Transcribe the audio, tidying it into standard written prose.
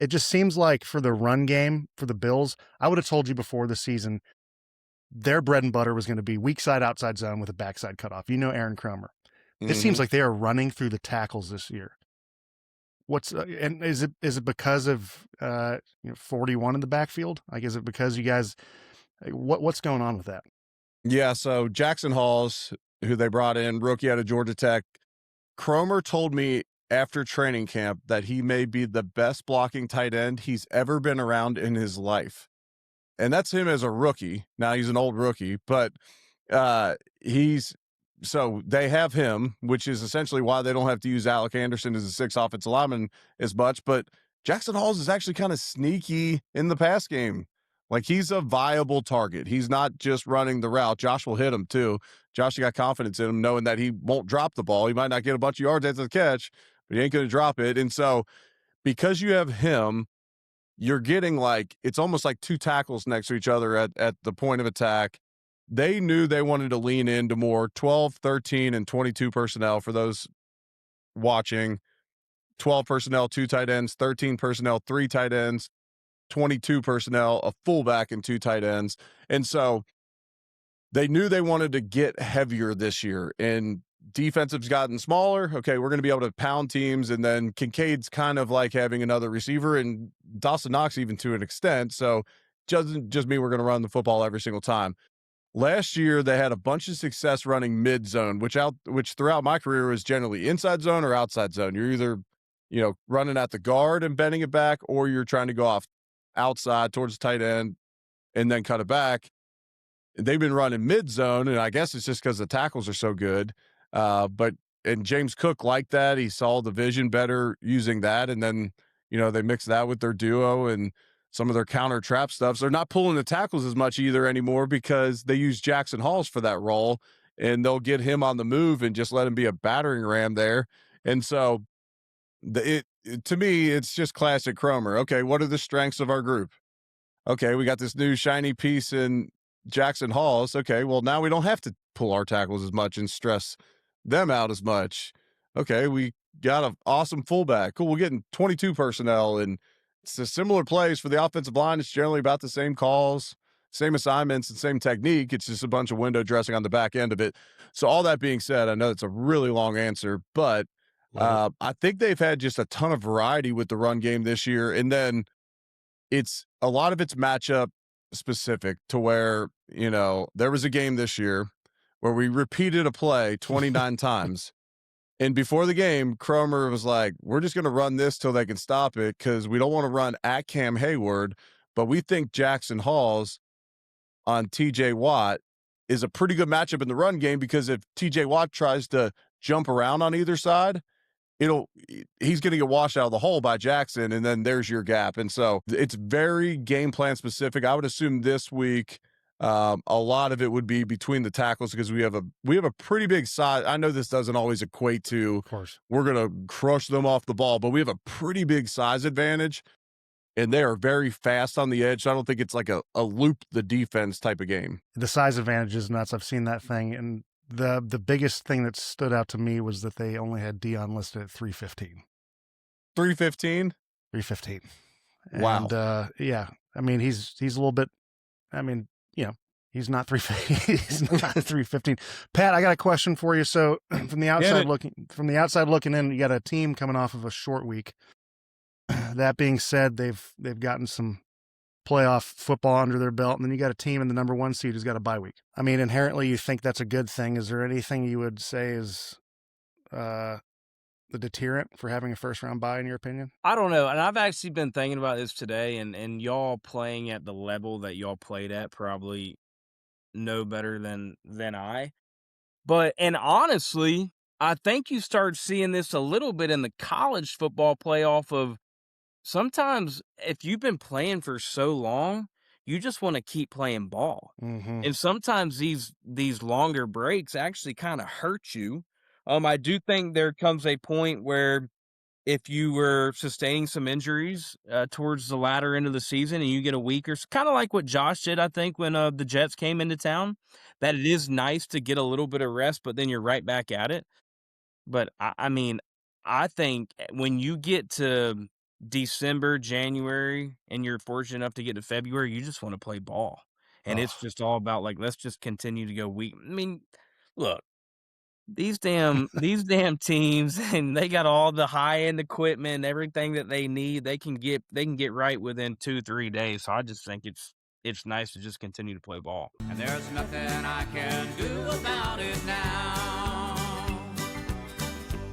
It just seems like for the run game for the Bills, I would have told you before the season, their bread and butter was going to be weak side, outside zone with a backside cutoff. You know Aaron Cromer. It seems Mhm. like they are running through the tackles this year. And is it because of 41 in the backfield? Like, is it because you guys? What's going on with that? Yeah, so Jackson Halls, who they brought in, rookie out of Georgia Tech, Cromer told me after training camp that he may be the best blocking tight end he's ever been around in his life. And that's him as a rookie. Now he's an old rookie, but he's so they have him, which is essentially why they don't have to use Alec Anderson as a 6 offensive lineman as much. But Jackson Halls is actually kind of sneaky in the pass game. Like, he's a viable target. He's not just running the route. Josh will hit him too. Josh got confidence in him, knowing that he won't drop the ball. He might not get a bunch of yards after the catch, but he ain't going to drop it. And so, because you have him, you're getting it's almost like 2 tackles next to each other at the point of attack. They knew they wanted to lean into more 12, 13, and 22 personnel for those watching. 12 personnel, 2 tight ends, 13 personnel, 3 tight ends, 22 personnel, a fullback, and 2 tight ends. And so they knew they wanted to get heavier this year, and defensive's gotten smaller. Okay, we're going to be able to pound teams, and then Kincaid's kind of like having another receiver, and Dawson Knox even to an extent. So doesn't just mean we're going to run the football every single time. Last year, they had a bunch of success running mid zone, which throughout my career was generally inside zone or outside zone. You're either, running at the guard and bending it back, or you're trying to go off outside towards the tight end and then cut it back. They've been running mid zone, and I guess it's just because the tackles are so good. And James Cook liked that. He saw the vision better using that. And then, they mix that with their duo and some of their counter trap stuff. So they're not pulling the tackles as much either anymore, because they use Jackson Halls for that role, and they'll get him on the move and just let him be a battering ram there. And so to me, it's just classic Cromer. Okay, what are the strengths of our group? Okay, we got this new shiny piece in Jackson Halls. Okay, well, now we don't have to pull our tackles as much and stress them out as much. Okay, we got an awesome fullback. Cool, we're getting 22 personnel, and it's a similar plays for the offensive line. It's generally about the same calls, same assignments, and same technique. It's just a bunch of window dressing on the back end of it. So all that being said, I know it's a really long answer, but I think they've had just a ton of variety with the run game this year. And then it's a lot of it's matchup specific, to where, there was a game this year where we repeated a play 29 times. And before the game, Cromer was like, we're just going to run this till they can stop it, because we don't want to run at Cam Hayward, but we think Jackson Halls on TJ Watt is a pretty good matchup in the run game, because if TJ Watt tries to jump around on either side, he's going to get washed out of the hole by Jackson, and then there's your gap. And so it's very game plan specific. I would assume this week, a lot of it would be between the tackles, because we have a pretty big size. I know this doesn't always equate to, Of course, we're going to crush them off the ball, but we have a pretty big size advantage, and they are very fast on the edge. So I don't think it's like a loop the defense type of game. the size advantage is nuts. I've seen that thing, and the biggest thing that stood out to me was that they only had Dion listed at 315. 315? 315. Wow. And yeah, I mean, he's a little bit. I mean, he's not 315. He's not 315. Pat, I got a question for you. So from the outside looking in, you got a team coming off of a short week. That being said, they've gotten some playoff football under their belt, and then you got a team in the number 1 seed who's got a bye week. I mean, inherently, you think that's a good thing. Is there anything you would say is the deterrent for having a first round bye, in your opinion? I don't know. And I've actually been thinking about this today, and y'all playing at the level that y'all played at probably know better than I. And honestly, I think you start seeing this a little bit in the college football playoff of, sometimes if you've been playing for so long, you just want to keep playing ball. Mm-hmm. And sometimes these longer breaks actually kind of hurt you. I do think there comes a point where, if you were sustaining some injuries towards the latter end of the season, and you get a week, or kind of like what Josh did, I think, when the Jets came into town, that it is nice to get a little bit of rest, but then you're right back at it. But I mean, I think when you get to December, January, and you're fortunate enough to get to February, you just want to play ball. And it's Oh, just all about like, let's just continue to go week. I mean, look, these damn teams, and they got all the high end equipment, everything that they need. They can get right within 2-3 days. So I just think it's nice to just continue to play ball. And there's nothing I can do about it now.